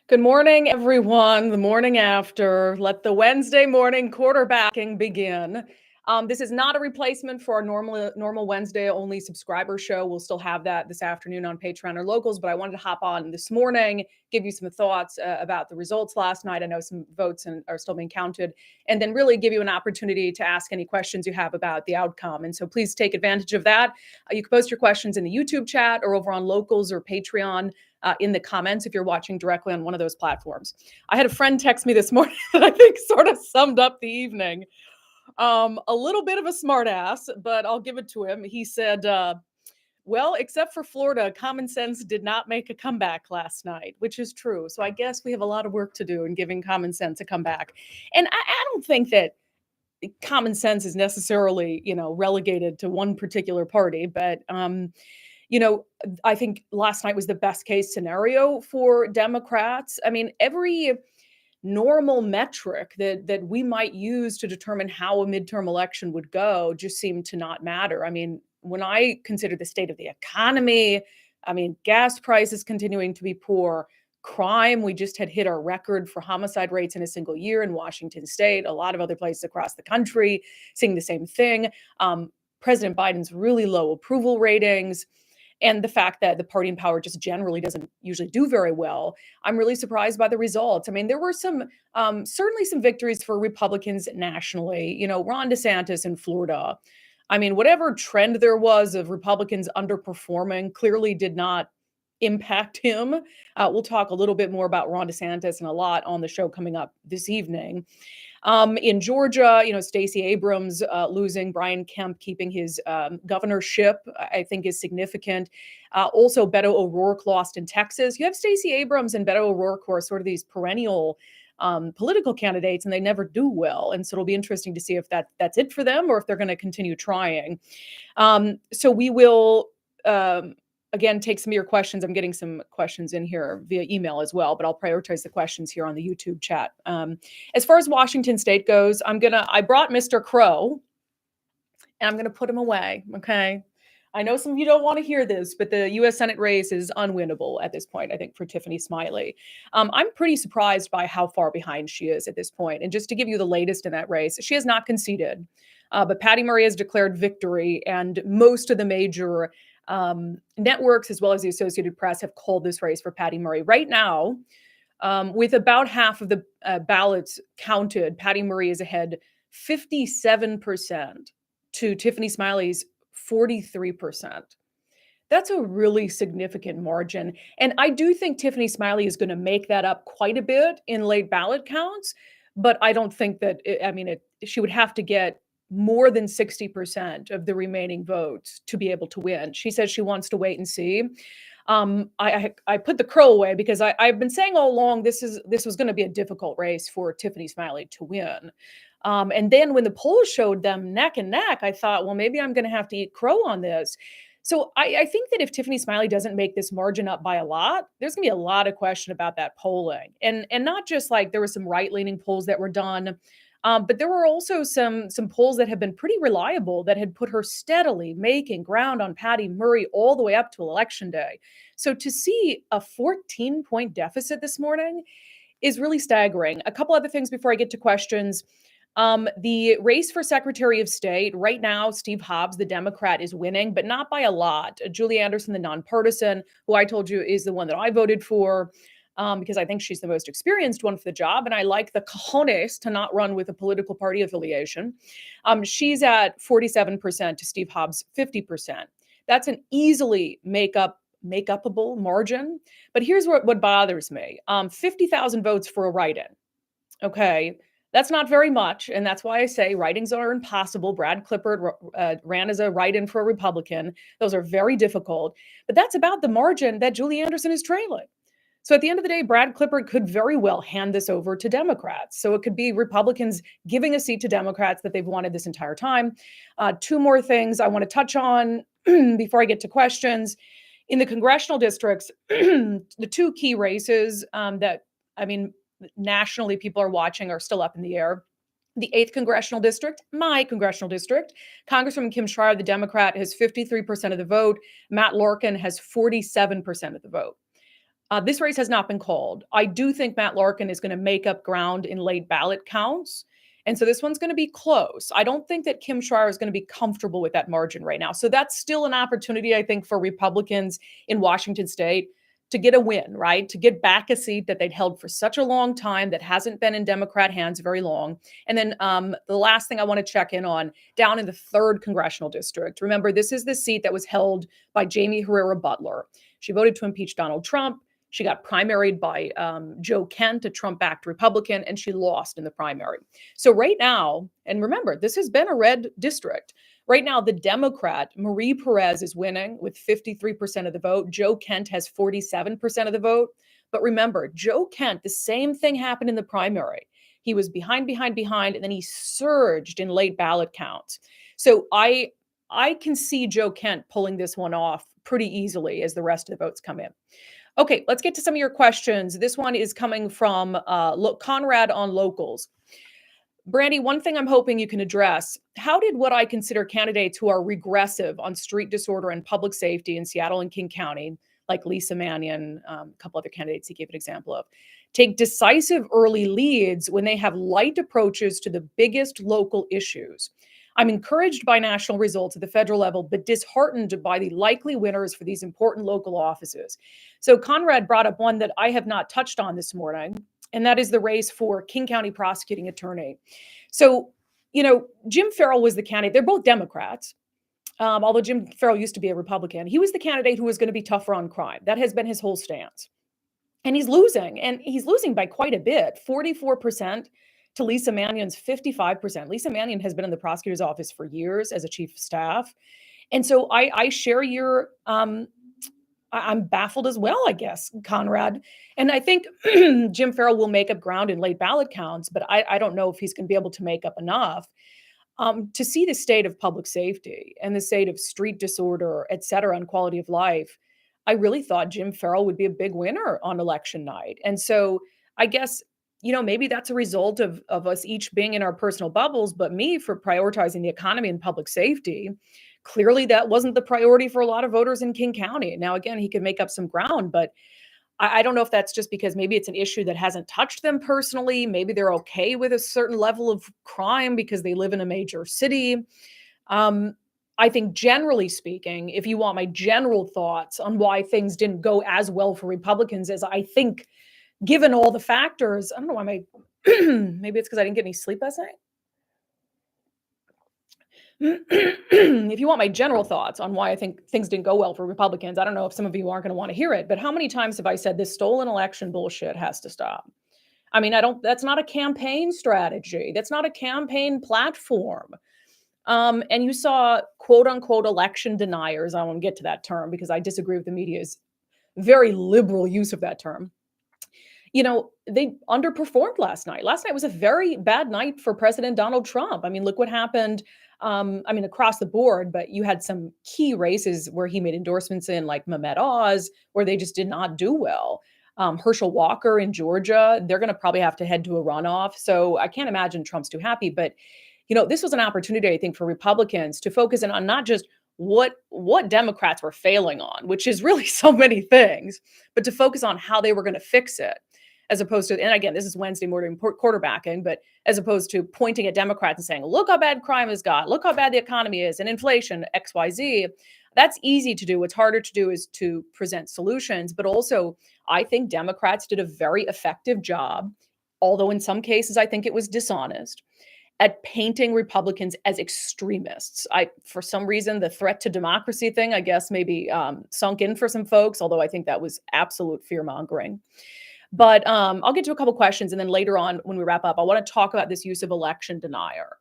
Good morning, everyone. The morning after. Let the Wednesday morning quarterbacking begin. This is not a replacement for our normal Wednesday only subscriber show. We'll still have that this afternoon on Patreon or Locals, but I wanted to hop on this morning, give you some thoughts about the results last night. I know some votes are still being counted, and then really give you an opportunity to ask any questions you have about the outcome. And so please take advantage of that. You can post your questions in the YouTube chat or over on Locals or Patreon. In the comments if you're watching directly on one of those platforms. I had a friend text me this morning that I think sort of summed up the evening. A little bit of a smartass, but I'll give it to him. He said, well, except for Florida, common sense did not make a comeback last night, which is true. So I guess we have a lot of work to do in giving common sense a comeback. And I don't think that common sense is necessarily, relegated to one particular party, but you know, I think last night was the best case scenario for Democrats. I mean, every normal metric that we might use to determine how a midterm election would go just seemed to not matter. I mean, when I consider the state of the economy, I mean, gas prices continuing to be poor, crime, we just had hit our record for homicide rates in a single year in Washington state, a lot of other places across the country seeing the same thing. President Biden's really low approval ratings and the fact that the party in power just generally doesn't usually do very well. I'm really surprised by the results. I mean, there were certainly some victories for Republicans nationally. Ron DeSantis in Florida. I mean, whatever trend there was of Republicans underperforming clearly did not impact him. We'll talk a little bit more about Ron DeSantis and a lot on the show coming up this evening. In Georgia, Stacey Abrams losing, Brian Kemp keeping his governorship, I think is significant. Also, Beto O'Rourke lost in Texas. You have Stacey Abrams and Beto O'Rourke, who are sort of these perennial political candidates, and they never do well. And so it'll be interesting to see if that's it for them or if they're going to continue trying. So we will again, take some of your questions. I'm getting some questions in here via email as well, but I'll prioritize the questions here on the YouTube chat. As far as Washington State goes, I brought Mr. Crow, and I'm going to put him away, okay? I know some of you don't want to hear this, but the U.S. Senate race is unwinnable at this point, I think, for Tiffany Smiley. I'm pretty surprised by how far behind she is at this point. And just to give you the latest in that race, she has not conceded, but Patty Murray has declared victory, and most of the major networks, as well as the Associated Press, have called this race for Patty Murray. Right now, with about half of the ballots counted, Patty Murray is ahead 57% to Tiffany Smiley's 43%. That's a really significant margin. And I do think Tiffany Smiley is going to make that up quite a bit in late ballot counts, but I don't think that, she would have to get more than 60% of the remaining votes to be able to win. She says she wants to wait and see. I put the Crow away because I've been saying all along this was going to be a difficult race for Tiffany Smiley to win. And then when the polls showed them neck and neck, I thought, well, maybe I'm going to have to eat crow on this. So I think that if Tiffany Smiley doesn't make this margin up by a lot, there's going to be a lot of question about that polling. And not just like there were some right-leaning polls that were done, but there were also some polls that have been pretty reliable that had put her steadily making ground on Patty Murray all the way up to Election Day. So to see a 14-point deficit this morning is really staggering. A couple other things before I get to questions. The race for Secretary of State, right now, Steve Hobbs, the Democrat, is winning, but not by a lot. Julie Anderson, the nonpartisan, who I told you is the one that I voted for, because I think she's the most experienced one for the job, and I like the cojones to not run with a political party affiliation. She's at 47% to Steve Hobbs' 50%. That's an easily make-upable margin. But here's what bothers me. 50,000 votes for a write-in. Okay, that's not very much, and that's why I say write-ins are impossible. Brad Clippard ran as a write-in for a Republican. Those are very difficult. But that's about the margin that Julie Anderson is trailing. So at the end of the day, Brad Clippard could very well hand this over to Democrats. So it could be Republicans giving a seat to Democrats that they've wanted this entire time. Two more things I want to touch on before I get to questions. In the congressional districts, the two key races nationally people are watching are still up in the air. The 8th congressional district, my congressional district, Congresswoman Kim Schreier, the Democrat, has 53% of the vote. Matt Larkin has 47% of the vote. This race has not been called. I do think Matt Larkin is going to make up ground in late ballot counts. And so this one's going to be close. I don't think that Kim Schreier is going to be comfortable with that margin right now. So that's still an opportunity, I think, for Republicans in Washington state to get a win, right? To get back a seat that they'd held for such a long time that hasn't been in Democrat hands very long. And then the last thing I want to check in on, down in the 3rd congressional district. Remember, this is the seat that was held by Jamie Herrera Butler. She voted to impeach Donald Trump. She got primaried by Joe Kent, a Trump-backed Republican, and she lost in the primary. So right now, and remember, this has been a red district. Right now, the Democrat, Marie Perez, is winning with 53% of the vote. Joe Kent has 47% of the vote. But remember, Joe Kent, the same thing happened in the primary. He was behind, and then he surged in late ballot counts. So I can see Joe Kent pulling this one off pretty easily as the rest of the votes come in. Okay, let's get to some of your questions. This one is coming from Conrad on locals. Brandi, one thing I'm hoping you can address, how did what I consider candidates who are regressive on street disorder and public safety in Seattle and King County, like Lisa Mannion, a couple other candidates he gave an example of, take decisive early leads when they have light approaches to the biggest local issues? I'm encouraged by national results at the federal level, but disheartened by the likely winners for these important local offices. So Conrad brought up one that I have not touched on this morning, and that is the race for King County prosecuting attorney. So, Jim Farrell was the candidate. They're both Democrats. Although Jim Farrell used to be a Republican, he was the candidate who was going to be tougher on crime. That has been his whole stance. And he's losing by quite a bit, 44% to Lisa Mannion's 55%. Lisa Mannion has been in the prosecutor's office for years as a chief of staff. And so I share your, I'm baffled as well, I guess, Conrad. And I think Jim Farrell will make up ground in late ballot counts, but I don't know if he's going to be able to make up enough. To see the state of public safety and the state of street disorder, et cetera, and quality of life, I really thought Jim Farrell would be a big winner on election night. And so I guess, maybe that's a result of us each being in our personal bubbles, but me for prioritizing the economy and public safety. Clearly, that wasn't the priority for a lot of voters in King County. Now, again, he could make up some ground, but I don't know if that's just because maybe it's an issue that hasn't touched them personally. Maybe they're okay with a certain level of crime because they live in a major city. I think generally speaking, if you want my general thoughts on why things didn't go as well for Republicans as I think, given all the factors, I don't know why maybe it's because I didn't get any sleep last night. If you want my general thoughts on why I think things didn't go well for Republicans, I don't know if some of you aren't going to want to hear it, but how many times have I said this stolen election bullshit has to stop? I mean, that's not a campaign strategy. That's not a campaign platform. And you saw quote unquote election deniers. I won't get to that term because I disagree with the media's very liberal use of that term. They underperformed last night. Last night was a very bad night for President Donald Trump. I mean, look what happened. Across the board, but you had some key races where he made endorsements in, like Mehmet Oz, where they just did not do well. Herschel Walker in Georgia, they're going to probably have to head to a runoff. So I can't imagine Trump's too happy. But, this was an opportunity, I think, for Republicans to focus in on not just what Democrats were failing on, which is really so many things, but to focus on how they were going to fix it. As opposed to, and again, this is Wednesday morning quarterbacking, but as opposed to pointing at Democrats and saying, look how bad crime has got, look how bad the economy is, and inflation, X, Y, Z. That's easy to do. What's harder to do is to present solutions. But also, I think Democrats did a very effective job, although in some cases, I think it was dishonest, at painting Republicans as extremists. For some reason, the threat to democracy thing, I guess, maybe sunk in for some folks, although I think that was absolute fear-mongering. But I'll get to a couple questions, and then later on when we wrap up, I want to talk about this use of election denier.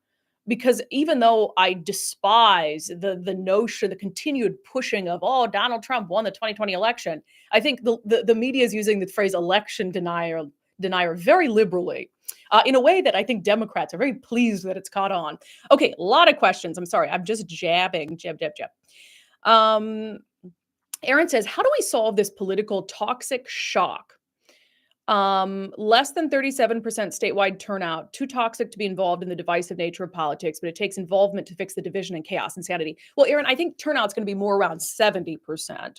Because even though I despise the notion, the continued pushing of, Donald Trump won the 2020 election, I think the media is using the phrase election denier very liberally, in a way that I think Democrats are very pleased that it's caught on. Okay, a lot of questions. I'm sorry, I'm just jabbing. Jab. Aaron says, how do we solve this political toxic shock? Less than 37% statewide turnout, too toxic to be involved in the divisive nature of politics, but it takes involvement to fix the division and chaos and sanity. Well, Aaron, I think turnout's going to be more around 70%.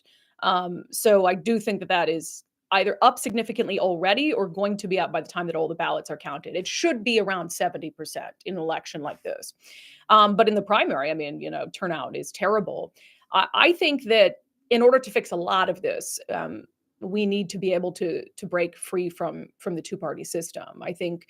So I do think that is either up significantly already or going to be up by the time that all the ballots are counted. It should be around 70% in an election like this. But in the primary, I mean, turnout is terrible. I think that in order to fix a lot of this, we need to be able to break free from the two-party system. I think,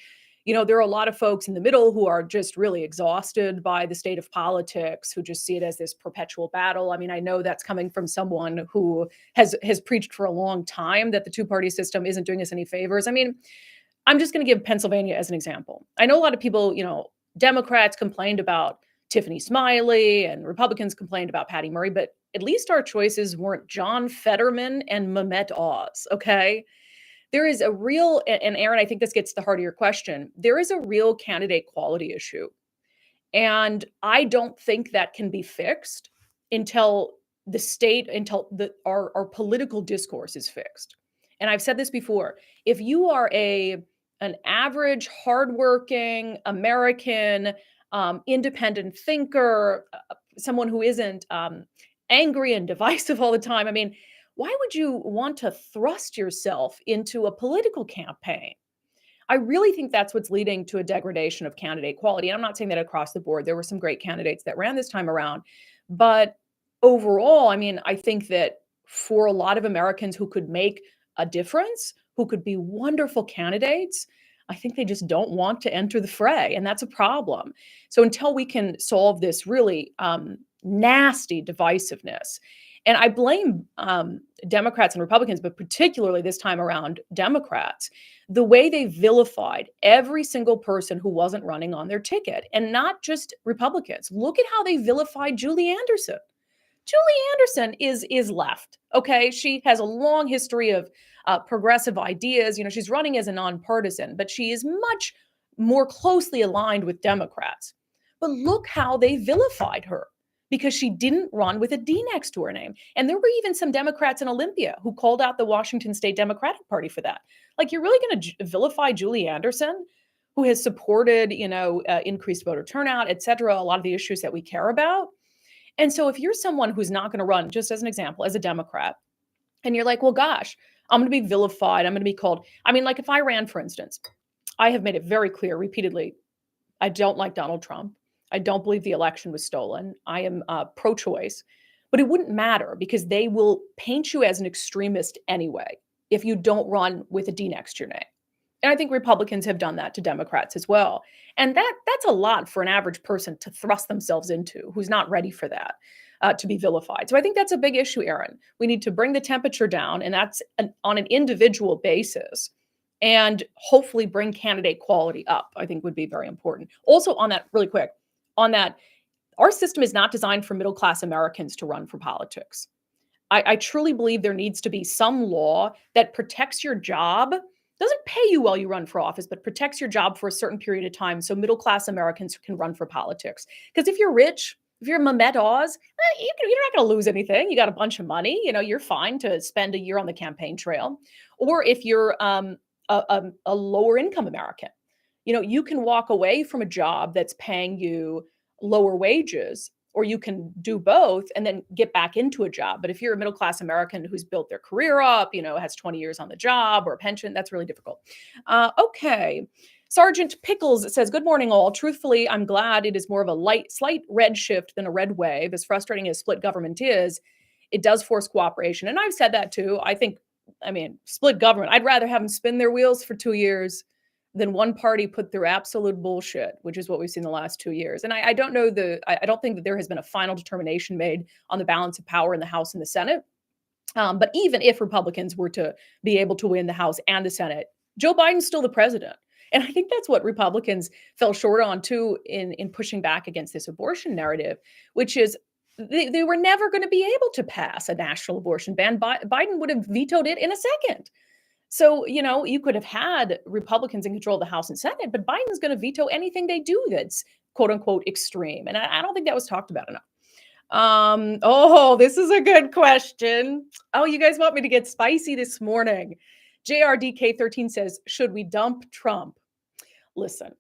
there are a lot of folks in the middle who are just really exhausted by the state of politics, who just see it as this perpetual battle. I mean, I know that's coming from someone who has preached for a long time that the two-party system isn't doing us any favors. I mean, I'm just going to give Pennsylvania as an example. I know a lot of people, Democrats complained about Tiffany Smiley and Republicans complained about Patty Murray, but at least our choices weren't John Fetterman and Mehmet Oz, okay? There is a real, and Aaron, I think this gets to the heart of your question. There is a real candidate quality issue. And I don't think that can be fixed until our political discourse is fixed. And I've said this before. If you are an average, hardworking American, independent thinker, someone who isn't angry and divisive all the time, I mean, why would you want to thrust yourself into a political campaign? I really think that's what's leading to a degradation of candidate quality. And I'm not saying that across the board. There were some great candidates that ran this time around. But overall, I mean, I think that for a lot of Americans who could make a difference, who could be wonderful candidates, I think they just don't want to enter the fray. And that's a problem. So until we can solve this really nasty divisiveness, and I blame Democrats and Republicans, but particularly this time around Democrats, the way they vilified every single person who wasn't running on their ticket, and not just Republicans. Look at how they vilified Julie Anderson. Julie Anderson is left. Okay, she has a long history of progressive ideas. She's running as a nonpartisan, but she is much more closely aligned with Democrats. But look how they vilified her because she didn't run with a D next to her name. And there were even some Democrats in Olympia who called out the Washington State Democratic Party for that. Like, you're really going to vilify Julie Anderson, who has supported, increased voter turnout, et cetera, a lot of the issues that we care about. And so if you're someone who's not going to run, just as an example, as a Democrat, and you're like, well, gosh, I'm going to be vilified. I'm going to be called. I mean, like if I ran, for instance, I have made it very clear repeatedly, I don't like Donald Trump. I don't believe the election was stolen. I am pro-choice. But it wouldn't matter because they will paint you as an extremist anyway if you don't run with a D next to your name. And I think Republicans have done that to Democrats as well. And that's a lot for an average person to thrust themselves into who's not ready for that, to be vilified. So I think that's a big issue, Aaron. We need to bring the temperature down, and that's on an individual basis, and hopefully bring candidate quality up, I think would be very important. Also on that, really quick, on that, our system is not designed for middle-class Americans to run for politics. I truly believe there needs to be some law that protects your job, doesn't pay you while you run for office, but protects your job for a certain period of time so middle-class Americans can run for politics. Because if you're rich, if you're Mehmet Oz, you're not going to lose anything. You got a bunch of money. You're fine to spend a year on the campaign trail. Or if you're a lower income American, you can walk away from a job that's paying you lower wages, or you can do both and then get back into a job. But if you're a middle-class American who's built their career up, has 20 years on the job or a pension, that's really difficult. Okay. Sergeant Pickles says, good morning, all. Truthfully, I'm glad it is more of a slight red shift than a red wave. As frustrating as split government is, it does force cooperation. And I've said that too. Split government, I'd rather have them spin their wheels for 2 years than one party put through absolute bullshit, which is what we've seen the last 2 years. And I don't think that there has been a final determination made on the balance of power in the House and the Senate. But even if Republicans were to be able to win the House and the Senate, Joe Biden's still the president. And I think that's what Republicans fell short on too in pushing back against this abortion narrative, which is they were never going to be able to pass a national abortion ban. Biden would have vetoed it in a second. So, you could have had Republicans in control of the House and Senate, but Biden's going to veto anything they do that's quote unquote extreme. And I don't think that was talked about enough. This is a good question. Oh, you guys want me to get spicy this morning. JRDK13 says, should we dump Trump? Listen,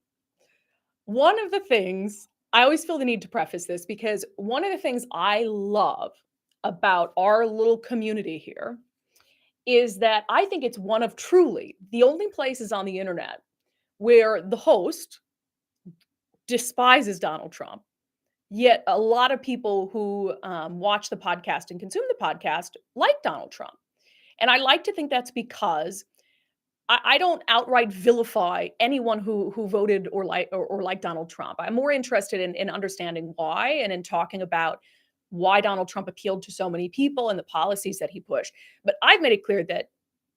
one of the things, I always feel the need to preface this because one of the things I love about our little community here is that I think it's one of truly the only places on the internet where the host despises Donald Trump. Yet a lot of people who watch the podcast and consume the podcast like Donald Trump. And I like to think that's because I don't outright vilify anyone who voted or liked Donald Trump. I'm more interested in understanding why and in talking about why Donald Trump appealed to so many people and the policies that he pushed. But I've made it clear that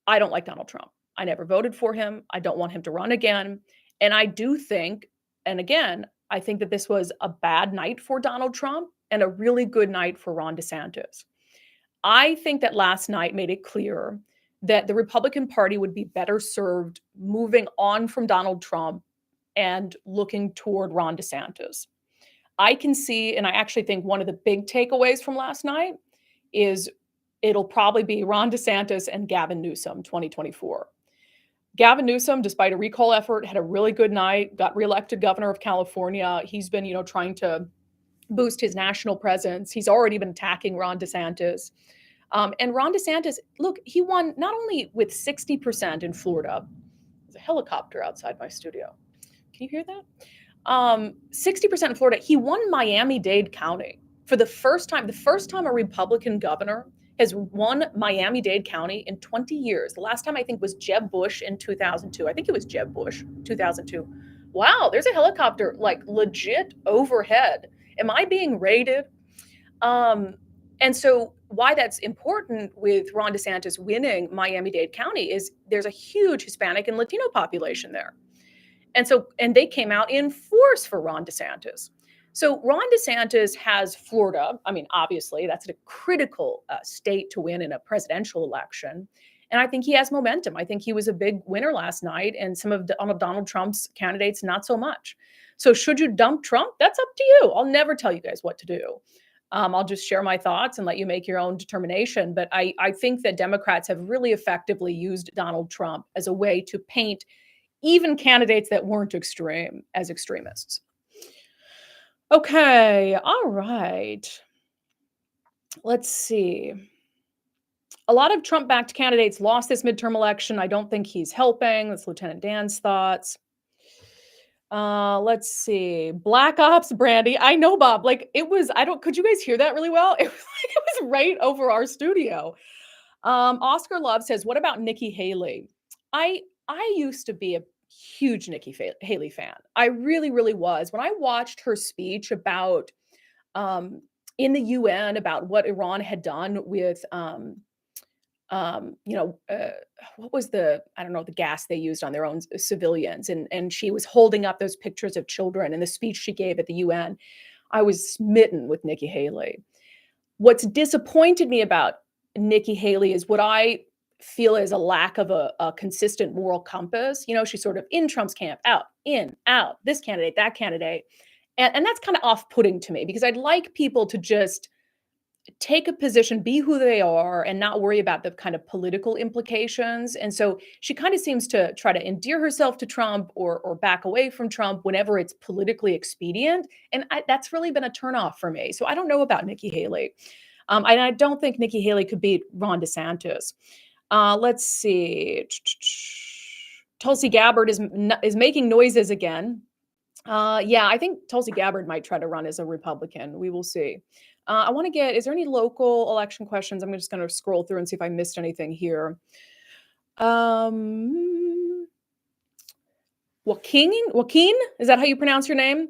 I don't like Donald Trump. I never voted for him. I don't want him to run again. And I do think, and again, I think that this was a bad night for Donald Trump and a really good night for Ron DeSantis. I think that last night made it clear that the Republican Party would be better served moving on from Donald Trump and looking toward Ron DeSantis. I can see, and I actually think one of the big takeaways from last night is it'll probably be Ron DeSantis and Gavin Newsom 2024. Gavin Newsom, despite a recall effort, had a really good night, got reelected governor of California. He's been, trying to boost his national presence. He's already been attacking Ron DeSantis. And Ron DeSantis, look, he won not only with 60% in Florida. There's a helicopter outside my studio. Can you hear that? 60% in Florida. He won Miami-Dade County for the first time a Republican governor has won Miami-Dade County in 20 years. The last time I think was Jeb Bush in 2002. I think it was Jeb Bush, 2002. Wow, there's a helicopter like legit overhead. Am I being raided? And so why that's important with Ron DeSantis winning Miami-Dade County is there's a huge Hispanic and Latino population there. And they came out in force for Ron DeSantis. So Ron DeSantis has Florida. I mean, obviously, that's a critical state to win in a presidential election. And I think he has momentum. I think he was a big winner last night, and some of Donald Trump's candidates, not so much. So should you dump Trump? That's up to you. I'll never tell you guys what to do. I'll just share my thoughts and let you make your own determination. But I think that Democrats have really effectively used Donald Trump as a way to paint even candidates that weren't extreme as extremists. Okay, all right. Let's see. A lot of Trump-backed candidates lost this midterm election. I don't think he's helping. That's Lieutenant Dan's thoughts. Let's see. Black Ops, Brandi. I know, Bob. Like could you guys hear that really well? It was right over our studio. Oscar Love says, what about Nikki Haley? I used to be a huge Nikki Haley fan. I really, really was. When I watched her speech about in the UN about what Iran had done with what was the gas they used on their own civilians, and she was holding up those pictures of children in the speech she gave at the UN. I was smitten with Nikki Haley. What's disappointed me about Nikki Haley is what I feel is a lack of a consistent moral compass. She's sort of in Trump's camp, out, in, out, this candidate, that candidate. And that's kind of off-putting to me, because I'd like people to just take a position, be who they are, and not worry about the kind of political implications. And so she kind of seems to try to endear herself to Trump or back away from Trump whenever it's politically expedient. And that's really been a turnoff for me. So I don't know about Nikki Haley. And I don't think Nikki Haley could beat Ron DeSantis. Let's see. Tulsi Gabbard is making noises again. Yeah, I think Tulsi Gabbard might try to run as a Republican. We will see. I want to is there any local election questions? I'm just going to scroll through and see if I missed anything here. Joaquin, is that how you pronounce your name?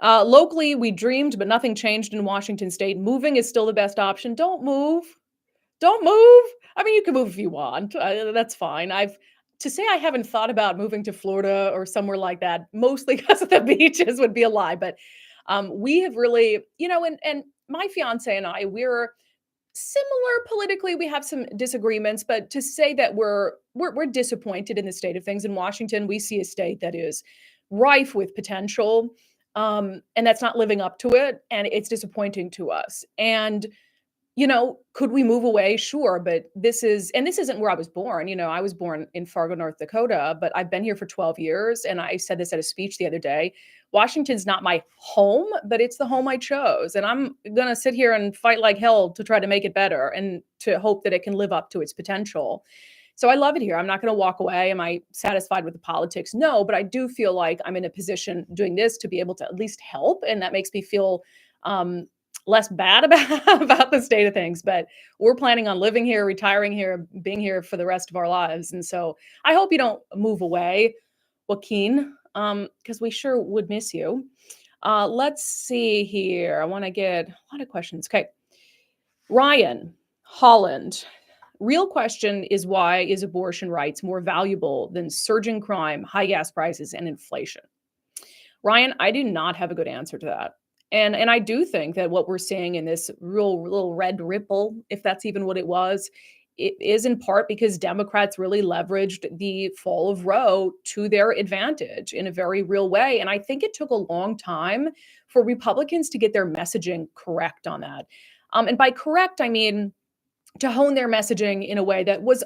Locally, we dreamed, but nothing changed in Washington state. Moving is still the best option. Don't move. Don't move. I mean, you can move if you want. That's fine. To say I haven't thought about moving to Florida or somewhere like that, mostly because of the beaches, would be a lie. But we have really, and my fiance and I, we're similar politically. We have some disagreements, but to say that we're disappointed in the state of things in Washington, we see a state that is rife with potential, and that's not living up to it, and it's disappointing to us. And Could we move away? Sure, but this isn't where I was born. I was born in Fargo, North Dakota, but I've been here for 12 years, and I said this at a speech the other day. Washington's not my home, but it's the home I chose, and I'm gonna sit here and fight like hell to try to make it better and to hope that it can live up to its potential. So I love it here. I'm not gonna walk away. Am I satisfied with the politics? No, but I do feel like I'm in a position doing this to be able to at least help, and that makes me feel um, less bad about about the state of things. But we're planning on living here, retiring here, being here for the rest of our lives, and so I hope you don't move away, Joaquin, because we sure would miss you. Let's see here. I want to get a lot of questions. Okay, Ryan Holland. Real question is, why is abortion rights more valuable than surging crime, high gas prices, and inflation? Ryan, I do not have a good answer to that. And I do think that what we're seeing in this real little red ripple, if that's even what it was, it is in part because Democrats really leveraged the fall of Roe to their advantage in a very real way. And I think it took a long time for Republicans to get their messaging correct on that. And by correct, I mean to hone their messaging in a way that was,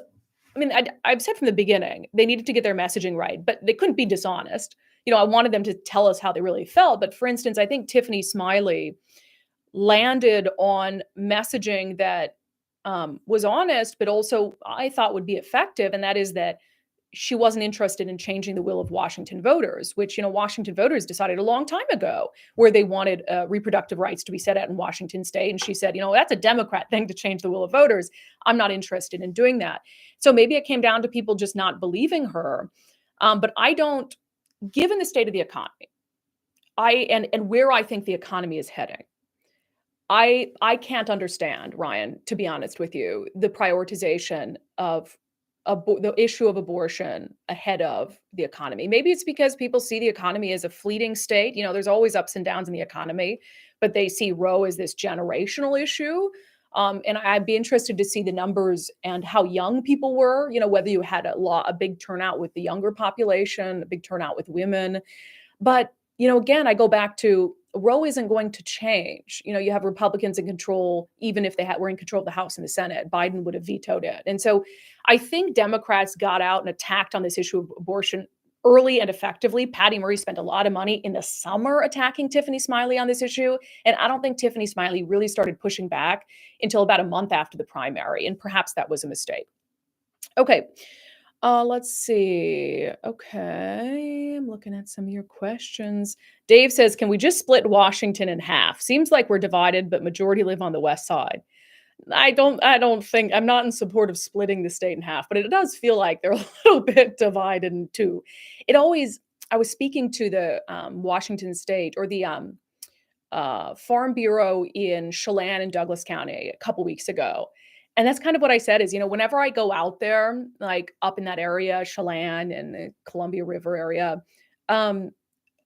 I mean, I've said from the beginning, they needed to get their messaging right, but they couldn't be dishonest. I wanted them to tell us how they really felt. But for instance, I think Tiffany Smiley landed on messaging that was honest, but also I thought would be effective. And that is that she wasn't interested in changing the will of Washington voters, which, Washington voters decided a long time ago where they wanted reproductive rights to be set out in Washington state. And she said, that's a Democrat thing to change the will of voters. I'm not interested in doing that. So maybe it came down to people just not believing her. But I don't, given the state of the economy, and where I think the economy is heading, I can't understand, Ryan, to be honest with you, the prioritization of the issue of abortion ahead of the economy. Maybe it's because people see the economy as a fleeting state. There's always ups and downs in the economy, but they see Roe as this generational issue. And I'd be interested to see the numbers and how young people were. Whether you had a big turnout with the younger population, a big turnout with women. But, again, I go back to Roe isn't going to change. You have Republicans in control, even if were in control of the House and the Senate, Biden would have vetoed it. And so I think Democrats got out and attacked on this issue of abortion early and effectively. Patty Murray spent a lot of money in the summer attacking Tiffany Smiley on this issue. And I don't think Tiffany Smiley really started pushing back until about a month after the primary. And perhaps that was a mistake. Okay. Let's see. Okay, I'm looking at some of your questions. Dave says, "Can we just split Washington in half? Seems like we're divided, but majority live on the west side." I don't think I'm not in support of splitting the state in half, but it does feel like they're a little bit divided in two. I was speaking to the Washington State or the Farm Bureau in Chelan and Douglas County a couple weeks ago. And that's kind of what I said is, whenever I go out there, like up in that area, Chelan and the Columbia River area, um,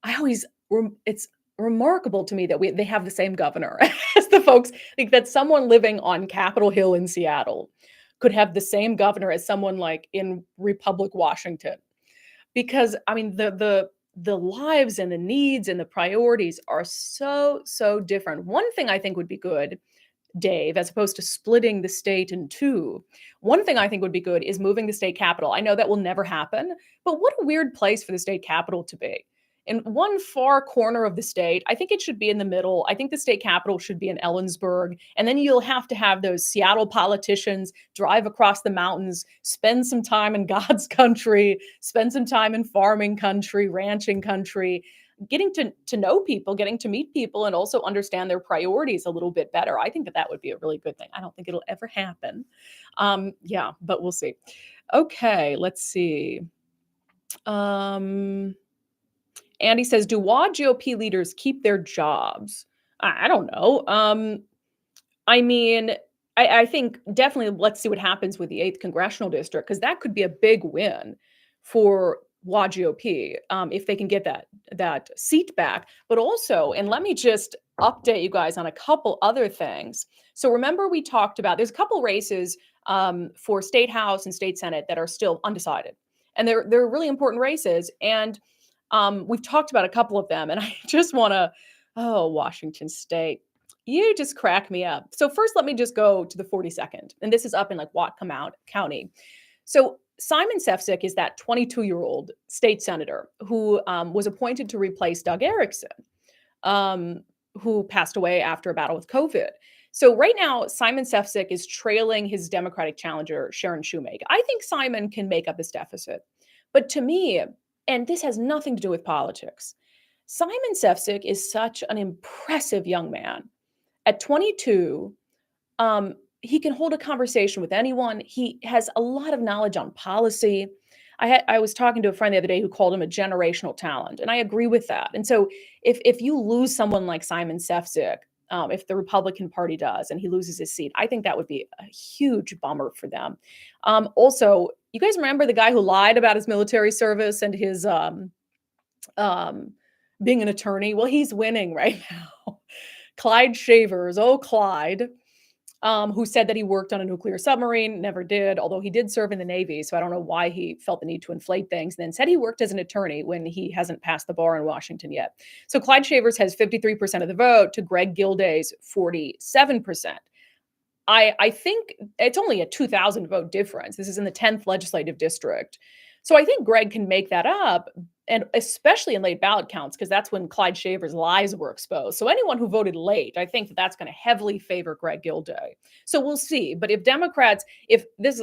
it's remarkable to me that they have the same governor as the folks, like that someone living on Capitol Hill in Seattle could have the same governor as someone like in Republic, Washington. Because I mean, the lives and the needs and the priorities are so, so different. One thing I think would be good, Dave, as opposed to splitting the state in two, one thing I think would be good is moving the state capital. I know that will never happen, but what a weird place for the state capital to be. In one far corner of the state, I think it should be in the middle. I think the state capital should be in Ellensburg. And then you'll have to have those Seattle politicians drive across the mountains, spend some time in God's country, spend some time in farming country, ranching country, getting to know people, getting to meet people, and also understand their priorities a little bit better. I think that would be a really good thing. I don't think it'll ever happen. Yeah, but we'll see. Okay, let's see. Andy says, "Do WA GOP leaders keep their jobs?" I don't know. I mean, I think definitely let's see what happens with the 8th congressional district, because that could be a big win for WA GOP if they can get that seat back. But also, and let me just update you guys on a couple other things. So remember we talked about there's a couple races for state house and state senate that are still undecided, and they're really important races. And we've talked about a couple of them, and I just want to, Washington State. You just crack me up. So first, let me just go to the 42nd, and this is up in like Whatcom County. So Simon Sefcik is that 22-year-old state senator who was appointed to replace Doug Erickson, um, who passed away after a battle with COVID. So right now, Simon Sefcik is trailing his Democratic challenger, Sharon Shoemake. I think Simon can make up this deficit. But to me, and this has nothing to do with politics, Simon Sefcik is such an impressive young man. At 22, he can hold a conversation with anyone. He has a lot of knowledge on policy. I was talking to a friend the other day who called him a generational talent, and I agree with that. And so if you lose someone like Simon Sefcik, if the Republican Party does and he loses his seat, I think that would be a huge bummer for them. Also, you guys remember the guy who lied about his military service and his um, being an attorney? Well, he's winning right now. Clyde Shavers, oh Clyde, who said that he worked on a nuclear submarine, never did, although he did serve in the Navy. So I don't know why he felt the need to inflate things. And then said he worked as an attorney when he hasn't passed the bar in Washington yet. So Clyde Shavers has 53% of the vote to Greg Gilday's 47%. I think it's only a 2,000 vote difference. This is in the 10th legislative district. So I think Greg can make that up, and especially in late ballot counts, because that's when Clyde Shavers' lies were exposed. So anyone who voted late, I think that that's going to heavily favor Greg Gilday. So we'll see. But if Democrats, if this,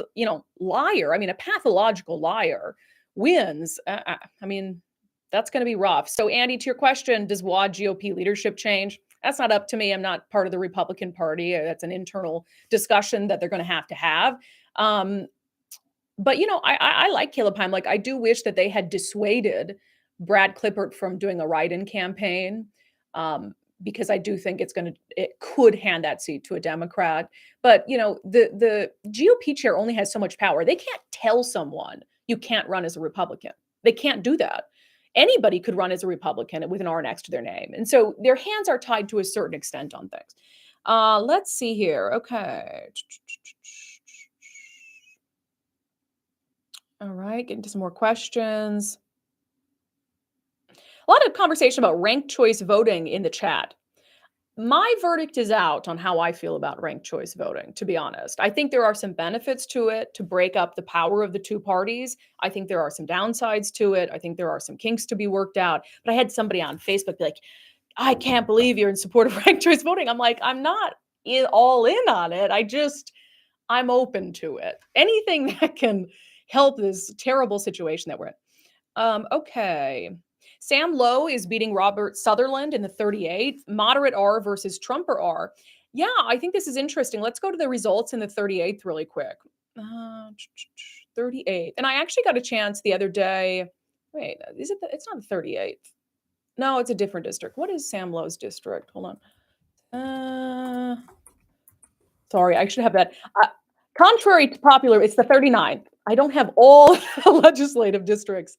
liar, I mean, a pathological liar wins, I mean, that's going to be rough. So Andy, to your question, does WAD GOP leadership change? That's not up to me. I'm not part of the Republican Party. That's an internal discussion that they're going to have. But I like Caleb Heim. Like, I do wish that they had dissuaded Brad Clippert from doing a write-in campaign, because I do think it could hand that seat to a Democrat. But the GOP chair only has so much power. They can't tell someone you can't run as a Republican. They can't do that. Anybody could run as a Republican with an R next to their name, and so their hands are tied to a certain extent on things. Let's see here. Okay. All right, getting to some more questions. A lot of conversation about ranked choice voting in the chat. My verdict is out on how I feel about ranked choice voting, to be honest. I think there are some benefits to it to break up the power of the two parties. I think there are some downsides to it. I think there are some kinks to be worked out. But I had somebody on Facebook be like, I can't believe you're in support of ranked choice voting. I'm like, I'm not all in on it. I'm open to it. Anything that can help this terrible situation that we're in. Okay. Sam Lowe is beating Robert Sutherland in the 38th. Moderate R versus Trumper R. Yeah, I think this is interesting. Let's go to the results in the 38th really quick. 38th. And I actually got a chance the other day. Wait, it's not the 38th. No, it's a different district. What is Sam Lowe's district? Hold on. Sorry, I should have that. Contrary to popular, it's the 39th. I don't have all legislative districts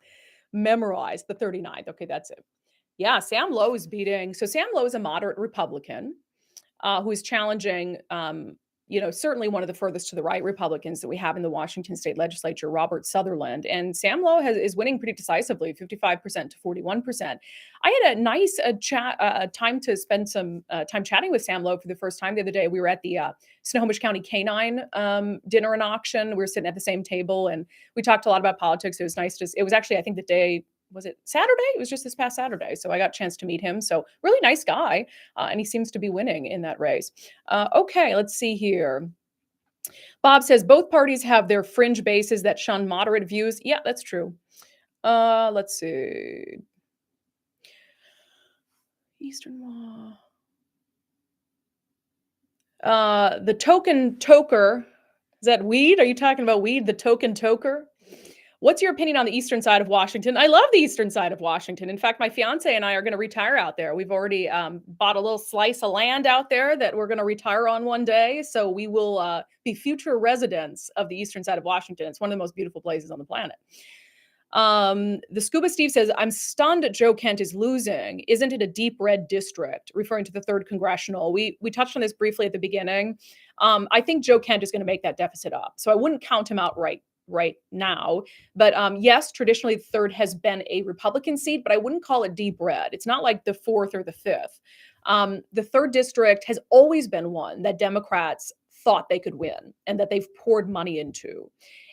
memorized. The 39th. Okay, that's it. Yeah, Sam Lowe is beating. So Sam Lowe is a moderate Republican who is challenging, certainly one of the furthest to the right Republicans that we have in the Washington State Legislature, Robert Sutherland. And Sam Lowe is winning pretty decisively, 55% to 41%. I had a nice time to spend some time chatting with Sam Lowe for the first time the other day. We were at the Snohomish County Canine dinner and auction. We were sitting at the same table, and we talked a lot about politics. It was nice. It was actually, I think, the day, was it Saturday? It was just this past Saturday. So I got a chance to meet him. So really nice guy. And he seems to be winning in that race. Okay, let's see here. Bob says both parties have their fringe bases that shun moderate views. Yeah, that's true. Let's see. Eastern Law. The token toker. Is that weed? Are you talking about weed? The token toker? What's your opinion on the eastern side of Washington? I love the eastern side of Washington. In fact, my fiance and I are going to retire out there. We've already bought a little slice of land out there that we're going to retire on one day. So we will be future residents of the eastern side of Washington. It's one of the most beautiful places on the planet. The Scuba Steve says, I'm stunned Joe Kent is losing. Isn't it a deep red district? Referring to the 3rd Congressional. We touched on this briefly at the beginning. I think Joe Kent is going to make that deficit up. So I wouldn't count him out right now. But yes, traditionally the 3rd has been a Republican seat, but I wouldn't call it deep red. It's not like the 4th or the 5th. The third district has always been one that Democrats thought they could win and that they've poured money into.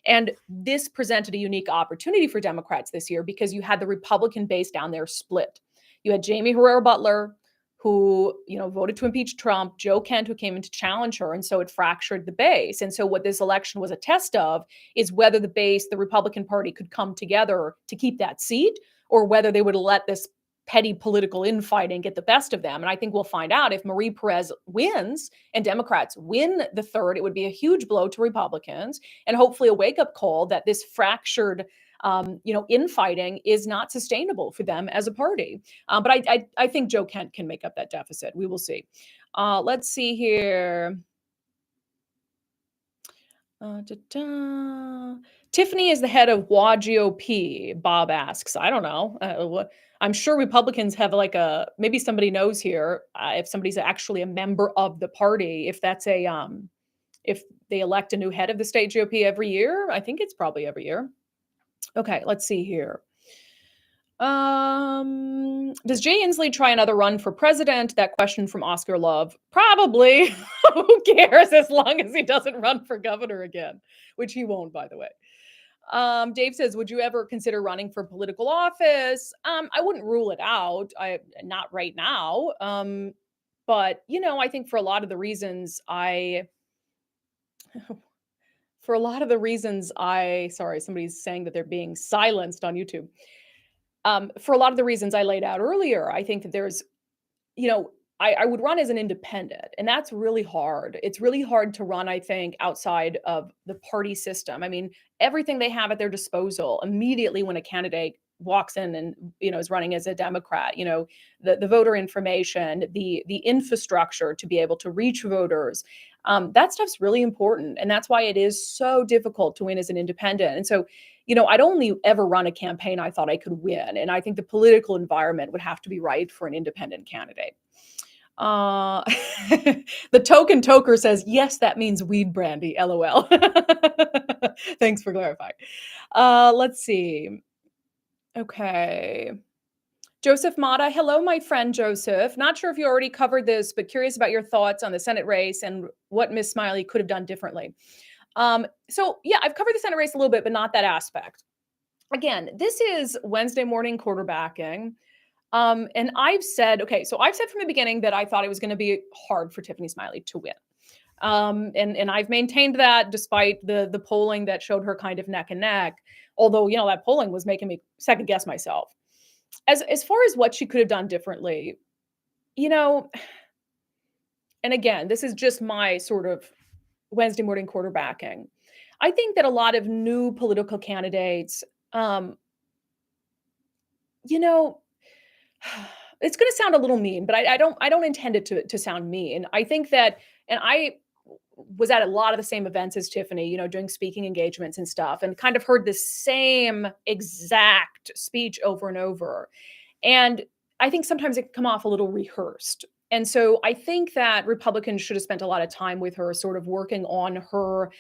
And this presented a unique opportunity for Democrats this year because you had the Republican base down there split. You had Jamie Herrera Butler, who, voted to impeach Trump, Joe Kent, who came in to challenge her. And so it fractured the base. And so what this election was a test of is whether the base, the Republican Party, could come together to keep that seat, or whether they would let this petty political infighting get the best of them. And I think we'll find out if Marie Perez wins and Democrats win the third. It would be a huge blow to Republicans and hopefully a wake-up call that this fractured infighting is not sustainable for them as a party. But I think Joe Kent can make up that deficit. We will see. Let's see here. Tiffany is the head of WA GOP, Bob asks. I don't know. I'm sure Republicans have maybe somebody knows here if somebody's actually a member of the party, if that's if they elect a new head of the state GOP every year. I think it's probably every year. Okay, let's see here. Does Jay Inslee try another run for president? That question from Oscar Love. Probably. Who cares as long as he doesn't run for governor again, which he won't, by the way. Dave says, would you ever consider running for political office? I wouldn't rule it out. Not right now. But, I think for a lot of the reasons sorry, somebody's saying that they're being silenced on YouTube. For a lot of the reasons I laid out earlier, I think that there's, I would run as an independent, and that's really hard. It's really hard to run, I think, outside of the party system. I mean, everything they have at their disposal immediately when a candidate walks in and, is running as a Democrat, the voter information, the infrastructure to be able to reach voters. That stuff's really important. And that's why it is so difficult to win as an independent. And so, I'd only ever run a campaign I thought I could win. And I think the political environment would have to be right for an independent candidate. The token toker says, yes, that means weed, Brandi, LOL. Thanks for clarifying. Let's see. Okay. Joseph Mata. Hello, my friend Joseph. Not sure if you already covered this, but curious about your thoughts on the Senate race and what Miss Smiley could have done differently. So yeah, I've covered the Senate race a little bit, but not that aspect. Again, this is Wednesday morning quarterbacking. And I've said from the beginning that I thought it was going to be hard for Tiffany Smiley to win. And I've maintained that despite the polling that showed her kind of neck and neck, although, that polling was making me second guess myself. As far as what she could have done differently, and again, this is just my sort of Wednesday morning quarterbacking. I think that a lot of new political candidates, it's going to sound a little mean, but I don't intend it to sound mean. I think that, and I was at a lot of the same events as Tiffany, doing speaking engagements and stuff, and kind of heard the same exact speech over and over. And I think sometimes it can come off a little rehearsed. And so I think that Republicans should have spent a lot of time with her, sort of working on her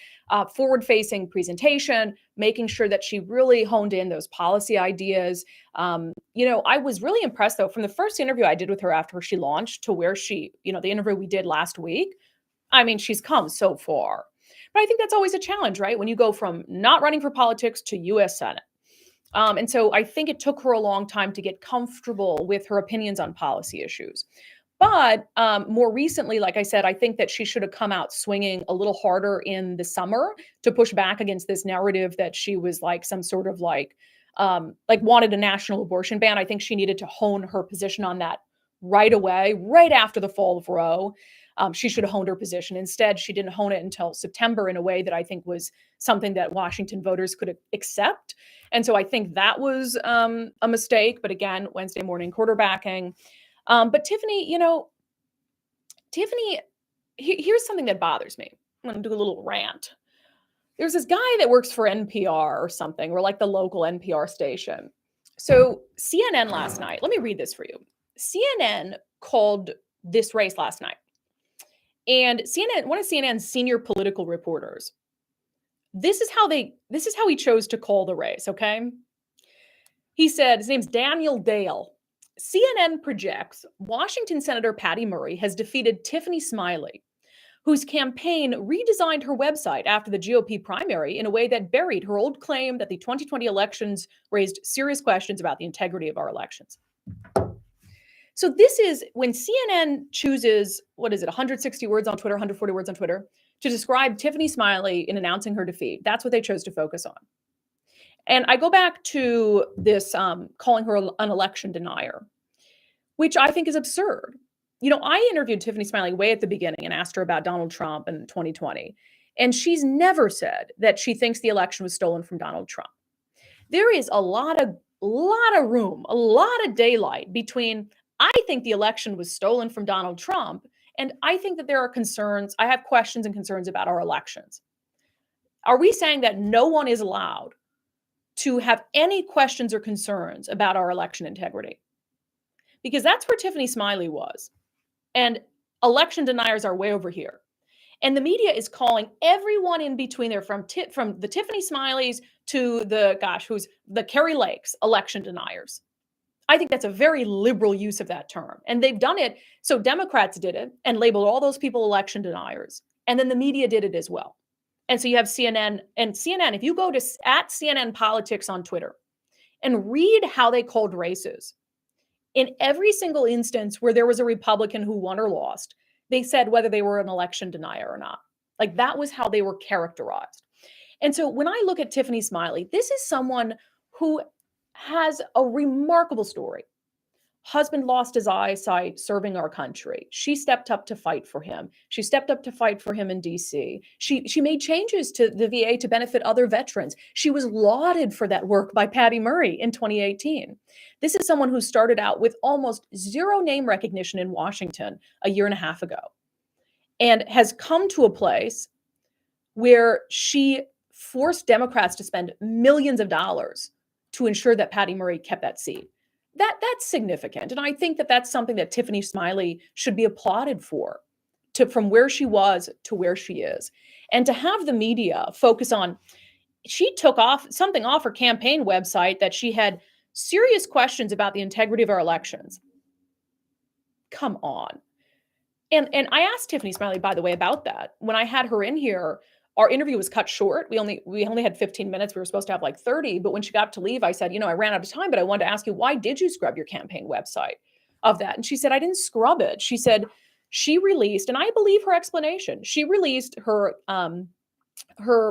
forward-facing presentation, making sure that she really honed in those policy ideas. I was really impressed, though, from the first interview I did with her after she launched to where the interview we did last week. I mean, she's come so far. But I think that's always a challenge, right? When you go from not running for politics to U.S. Senate. And so I think it took her a long time to get comfortable with her opinions on policy issues. But more recently, like I said, I think that she should have come out swinging a little harder in the summer to push back against this narrative that she was like some sort of wanted a national abortion ban. I think she needed to hone her position on that right away, right after the fall of Roe. She should have honed her position. Instead, she didn't hone it until September in a way that I think was something that Washington voters could accept. And so I think that was a mistake. But again, Wednesday morning quarterbacking. But Tiffany, here's something that bothers me. I'm going to do a little rant. There's this guy that works for NPR or something, or like the local NPR station. So CNN last night, let me read this for you. CNN called this race last night. And one of CNN's senior political reporters, this is how he chose to call the race, okay? He said, his name's Daniel Dale. CNN projects Washington Senator Patty Murray has defeated Tiffany Smiley, whose campaign redesigned her website after the GOP primary in a way that buried her old claim that the 2020 elections raised serious questions about the integrity of our elections. So this is when CNN chooses, 160 words on Twitter, 140 words on Twitter, to describe Tiffany Smiley in announcing her defeat. That's what they chose to focus on. And I go back to this calling her an election denier, which I think is absurd. I interviewed Tiffany Smiley way at the beginning and asked her about Donald Trump in 2020. And she's never said that she thinks the election was stolen from Donald Trump. There is a lot of room, a lot of daylight between I think the election was stolen from Donald Trump and I think that there are concerns. I have questions and concerns about our elections. Are we saying that no one is allowed to have any questions or concerns about our election integrity? Because that's where Tiffany Smiley was. And election deniers are way over here. And the media is calling everyone in between there, from the Tiffany Smileys to who's the Carrie Lakes, election deniers. I think that's a very liberal use of that term. And they've done it. So Democrats did it and labeled all those people election deniers. And then the media did it as well. And so you have CNN, if you go to at CNN Politics on Twitter and read how they called races, in every single instance where there was a Republican who won or lost, they said whether they were an election denier or not. Like that was how they were characterized. And so when I look at Tiffany Smiley, this is someone who has a remarkable story. Husband lost his eyesight serving our country. She stepped up to fight for him. She stepped up to fight for him in DC. She made changes to the VA to benefit other veterans. She was lauded for that work by Patty Murray in 2018. This is someone who started out with almost zero name recognition in Washington a year and a half ago and has come to a place where she forced Democrats to spend millions of dollars to ensure that Patty Murray kept that seat. That's significant. And I think that that's something that Tiffany Smiley should be applauded for, from where she was to where she is. And to have the media focus on, she took something off her campaign website that she had serious questions about the integrity of our elections. Come on. And I asked Tiffany Smiley, by the way, about that. When I had her in here, our interview was cut short. We only had 15 minutes. We were supposed to have like 30. But when she got to leave, I said, I ran out of time, but I wanted to ask you, why did you scrub your campaign website of that? And she said, I didn't scrub it. She said she released, and I believe her explanation. She released her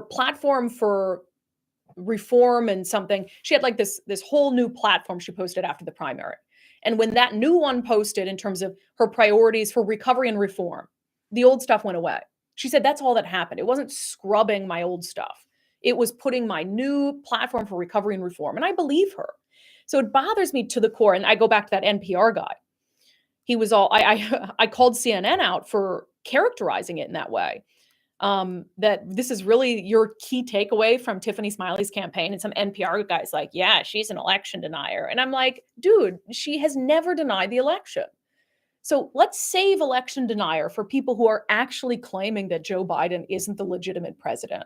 platform for reform and something. She had like this whole new platform she posted after the primary. And when that new one posted in terms of her priorities for recovery and reform, the old stuff went away. She said, that's all that happened. It wasn't scrubbing my old stuff. It was putting my new platform for recovery and reform. And I believe her. So it bothers me to the core. And I go back to that NPR guy. He was I called CNN out for characterizing it in that way. That this is really your key takeaway from Tiffany Smiley's campaign. And some NPR guy's like, yeah, she's an election denier. And I'm like, dude, she has never denied the election. So let's save election denier for people who are actually claiming that Joe Biden isn't the legitimate president.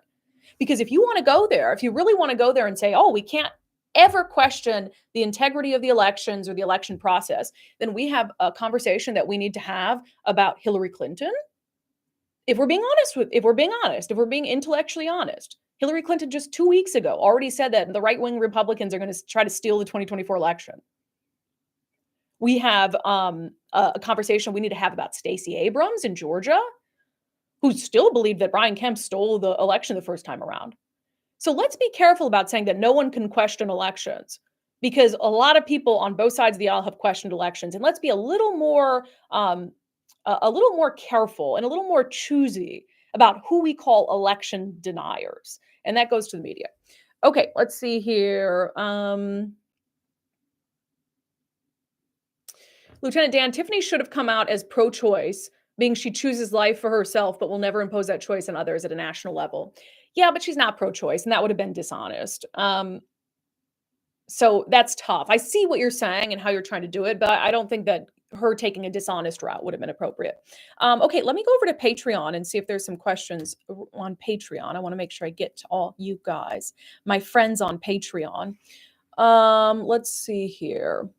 Because if you want to go there, if you really want to go there and say, oh, we can't ever question the integrity of the elections or the election process, then we have a conversation that we need to have about Hillary Clinton. If we're being intellectually honest, Hillary Clinton just 2 weeks ago already said that the right-wing Republicans are going to try to steal the 2024 election. We have a conversation we need to have about Stacey Abrams in Georgia, who still believed that Brian Kemp stole the election the first time around. So let's be careful about saying that no one can question elections, because a lot of people on both sides of the aisle have questioned elections. And let's be a little more careful and a little more choosy about who we call election deniers. And that goes to the media. Okay, let's see here. Lieutenant Dan, Tiffany should have come out as pro-choice, being she chooses life for herself, but will never impose that choice on others at a national level. Yeah, but she's not pro-choice, and that would have been dishonest. So that's tough. I see what you're saying and how you're trying to do it, but I don't think that her taking a dishonest route would have been appropriate. Okay, let me go over to Patreon and see if there's some questions on Patreon. I want to make sure I get to all you guys, my friends on Patreon. Let's see here.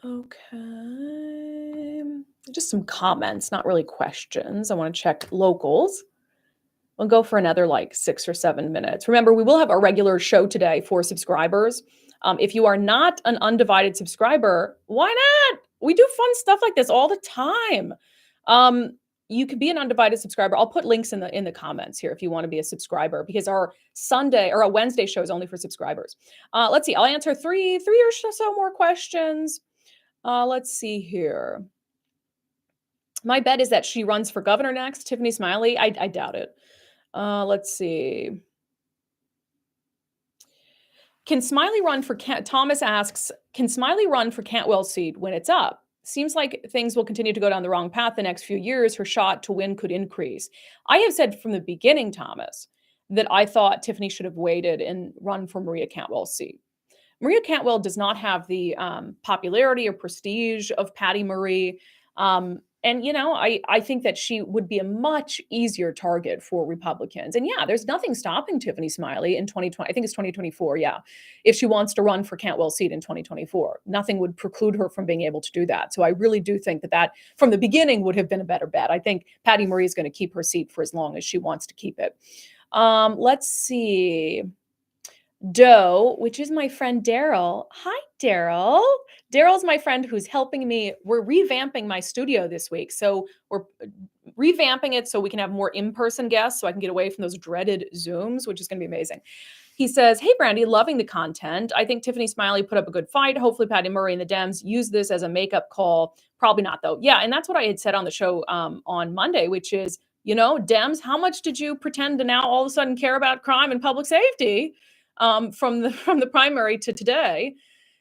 Okay. Just some comments, not really questions. I want to check locals. We'll go for another like 6 or 7 minutes. Remember, we will have a regular show today for subscribers. If you are not an undivided subscriber, why not? We do fun stuff like this all the time. Um, you could be an undivided subscriber. I'll put links in the comments here if you want to be a subscriber because our Sunday or a Wednesday show is only for subscribers. Let's see. I'll answer three or so more questions. Let's see here. My bet is that she runs for governor next, Tiffany Smiley. I doubt it. Let's see. Can Smiley run for Thomas asks, can Smiley run for Cantwell's seat when it's up? Seems like things will continue to go down the wrong path the next few years. Her shot to win could increase. I have said from the beginning, Thomas, that I thought Tiffany should have waited and run for Maria Cantwell's seat. Maria Cantwell does not have the popularity or prestige of Patty Murray. And, I think that she would be a much easier target for Republicans. And yeah, there's nothing stopping Tiffany Smiley in 2020. I think it's 2024. Yeah. If she wants to run for Cantwell's seat in 2024, nothing would preclude her from being able to do that. So I really do think that from the beginning would have been a better bet. I think Patty Murray is going to keep her seat for as long as she wants to keep it. Let's see. Doe, which is my friend Daryl. Hi, Daryl. Daryl's my friend who's helping me. We're revamping my studio this week. So we're revamping it so we can have more in-person guests so I can get away from those dreaded Zooms, which is going to be amazing. He says, hey, Brandi, loving the content. I think Tiffany Smiley put up a good fight. Hopefully Patty Murray and the Dems use this as a makeup call. Probably not, though. Yeah, and that's what I had said on the show on Monday, which is, Dems, how much did you pretend to now all of a sudden care about crime and public safety? From the primary to today.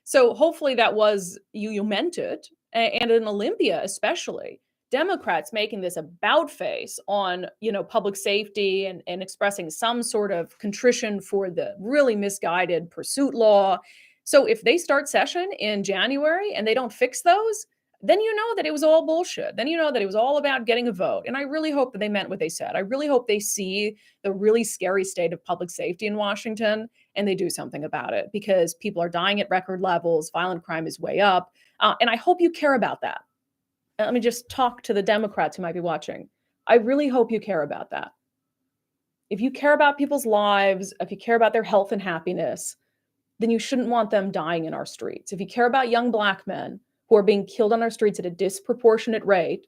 So hopefully that was you meant it. And in Olympia, especially, Democrats making this about face on, public safety and expressing some sort of contrition for the really misguided pursuit law. So if they start session in January and they don't fix those, then you know that it was all bullshit. Then you know that it was all about getting a vote. And I really hope that they meant what they said. I really hope they see the really scary state of public safety in Washington and they do something about it because people are dying at record levels. Violent crime is way up. And I hope you care about that. Let me just talk to the Democrats who might be watching. I really hope you care about that. If you care about people's lives, if you care about their health and happiness, then you shouldn't want them dying in our streets. If you care about young Black men who are being killed on our streets at a disproportionate rate,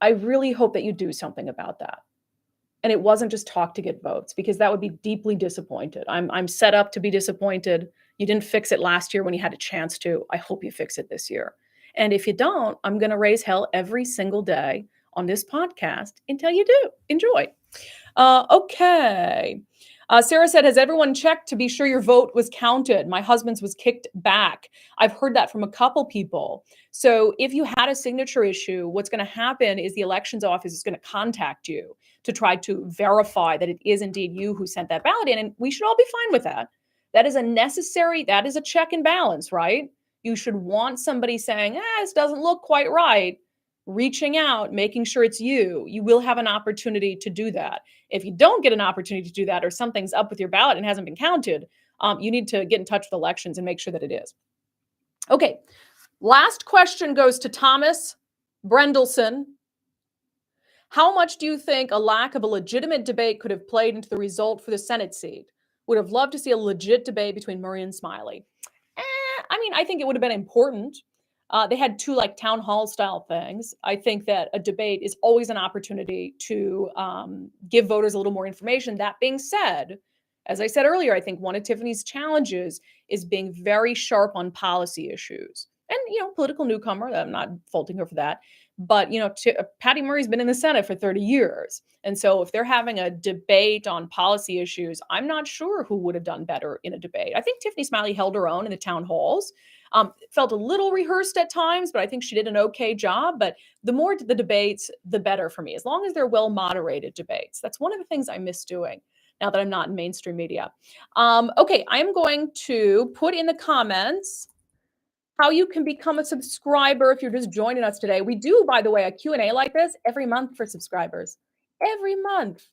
I really hope that you do something about that. And it wasn't just talk to get votes, because that would be deeply disappointed. I'm set up to be disappointed. You didn't fix it last year when you had a chance to. I hope you fix it this year. And if you don't, I'm going to raise hell every single day on this podcast until you do. Enjoy. Okay. Sarah said, has everyone checked to be sure your vote was counted? My husband's was kicked back. I've heard that from a couple people. So if you had a signature issue, what's going to happen is the elections office is going to contact you to try to verify that it is indeed you who sent that ballot in. And we should all be fine with that. That is a check and balance, right? You should want somebody saying, this doesn't look quite right, reaching out, making sure it's you. You will have an opportunity to do that. If you don't get an opportunity to do that, or something's up with your ballot and hasn't been counted, you need to get in touch with elections and make sure that it is. Okay, last question goes to Thomas Brendelson. How much do you think a lack of a legitimate debate could have played into the result for the Senate seat? Would have loved to see a legit debate between Murray and Smiley. I think it would have been important. They had two town hall style things. I think that a debate is always an opportunity to give voters a little more information. That being said, as I said earlier, I think one of Tiffany's challenges is being very sharp on policy issues. And, political newcomer, I'm not faulting her for that. But, Patty Murray's been in the Senate for 30 years. And so if they're having a debate on policy issues, I'm not sure who would have done better in a debate. I think Tiffany Smiley held her own in the town halls. Felt a little rehearsed at times, but I think she did an okay job. But the more the debates, the better for me, as long as they're well-moderated debates. That's one of the things I miss doing now that I'm not in mainstream media. Okay, I'm going to put in the comments how you can become a subscriber if you're just joining us today. We do, by the way, a Q&A like this every month for subscribers. Every month.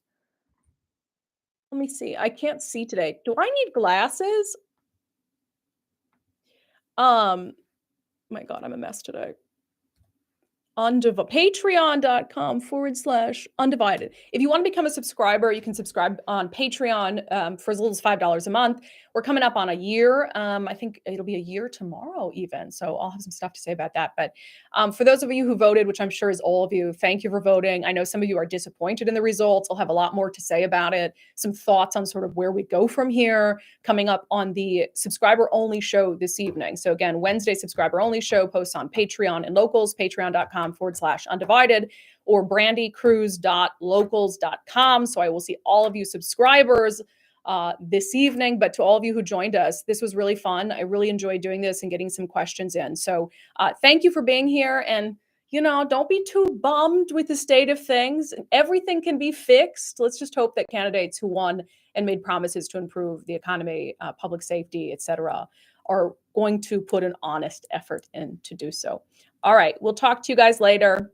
Let me see. I can't see today. Do I need glasses? My God, I'm a mess today. Patreon.com/undivided. If you want to become a subscriber, you can subscribe on Patreon for as little as $5 a month. We're coming up on a year. I think it'll be a year tomorrow, even. So I'll have some stuff to say about that. But for those of you who voted, which I'm sure is all of you, thank you for voting. I know some of you are disappointed in the results. I'll have a lot more to say about it. Some thoughts on sort of where we go from here coming up on the subscriber only show this evening. So again, Wednesday subscriber only show posts on Patreon and locals, patreon.com/undivided or brandikruse.locals.com. So I will see all of you subscribers this evening. But to all of you who joined us, this was really fun. I really enjoyed doing this and getting some questions in. So thank you for being here. And don't be too bummed with the state of things. Everything can be fixed. Let's just hope that candidates who won and made promises to improve the economy, public safety, et cetera, are going to put an honest effort in to do so. All right. We'll talk to you guys later.